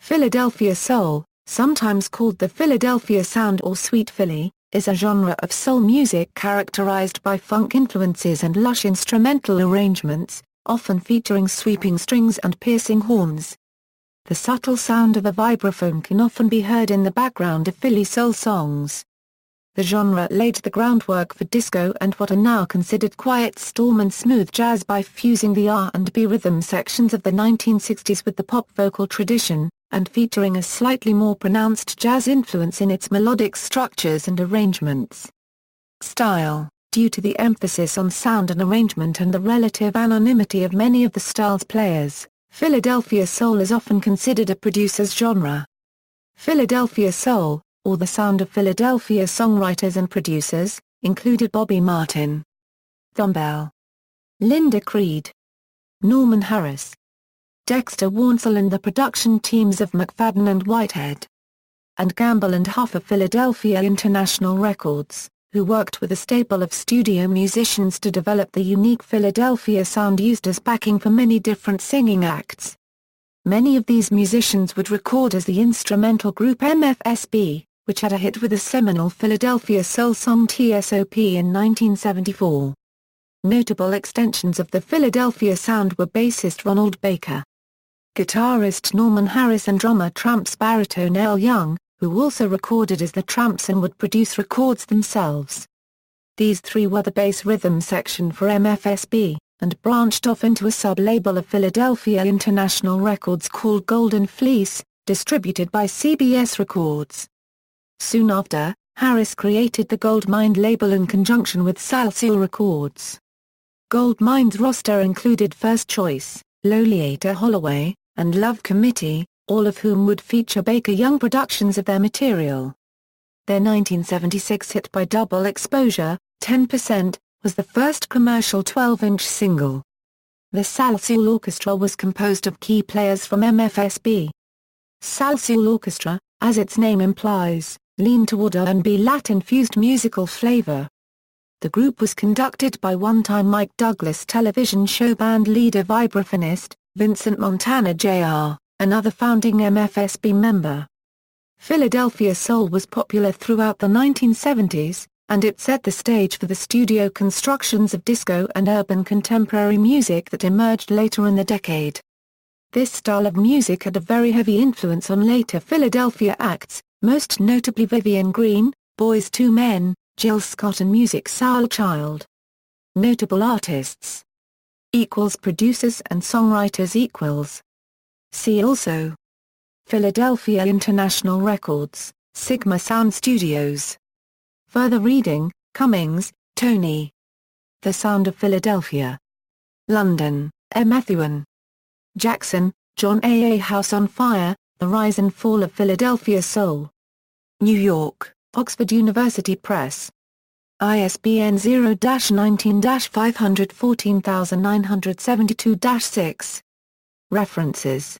Philadelphia soul, sometimes called the Philadelphia sound or Sweet Philly, is a genre of soul music characterized by funk influences and lush instrumental arrangements, often featuring sweeping strings and piercing horns. The subtle sound of a vibraphone can often be heard in the background of Philly soul songs. The genre laid the groundwork for disco and what are now considered quiet storm and smooth jazz by fusing the R&B rhythm sections of the 1960s with the pop vocal tradition, and featuring a slightly more pronounced jazz influence in its melodic structures and arrangements. Style: due to the emphasis on sound and arrangement and the relative anonymity of many of the style's players, Philadelphia soul is often considered a producer's genre. Philadelphia soul, or the sound of Philadelphia songwriters and producers, included Bobby Martin, Thom Bell, Linda Creed, Norman Harris, Dexter Wansel and the production teams of McFadden and Whitehead, and Gamble and Huff of Philadelphia International Records, who worked with a stable of studio musicians to develop the unique Philadelphia sound used as backing for many different singing acts. Many of these musicians would record as the instrumental group MFSB, which had a hit with the seminal Philadelphia soul song TSOP in 1974. Notable extensions of the Philadelphia sound were bassist Ronald Baker, guitarist Norman Harris and drummer Tramps baritone Earl Young, who also recorded as the Tramps and would produce records themselves. These three were the bass rhythm section for MFSB, and branched off into a sub-label of Philadelphia International Records called Golden Fleece, distributed by CBS Records. Soon after, Harris created the Goldmine label in conjunction with Salsoul Records. Goldmine's roster included First Choice, Lolita Holloway, and Love Committee, all of whom would feature Baker Young productions of their material. Their 1976 hit by Double Exposure, 10%, was the first commercial 12-inch single. The Salsoul Orchestra was composed of key players from MFSB. Salsoul Orchestra, as its name implies, leaned toward R&B Latin-fused musical flavor. The group was conducted by one-time Mike Douglas television show band leader vibraphonist, Vincent Montana Jr., another founding MFSB member. Philadelphia soul was popular throughout the 1970s, and it set the stage for the studio constructions of disco and urban contemporary music that emerged later in the decade. This style of music had a very heavy influence on later Philadelphia acts, most notably Vivian Green, Boyz II Men, Jill Scott and Musiq Soul Child. Notable artists. Producers and songwriters. See also: Philadelphia International Records, Sigma Sound Studios. Further reading: Cummings, Tony. The Sound of Philadelphia. London, M. Methuen. Jackson, John A. House on Fire, The Rise and Fall of Philadelphia Soul. New York, Oxford University Press. ISBN 0-19-514972-6. References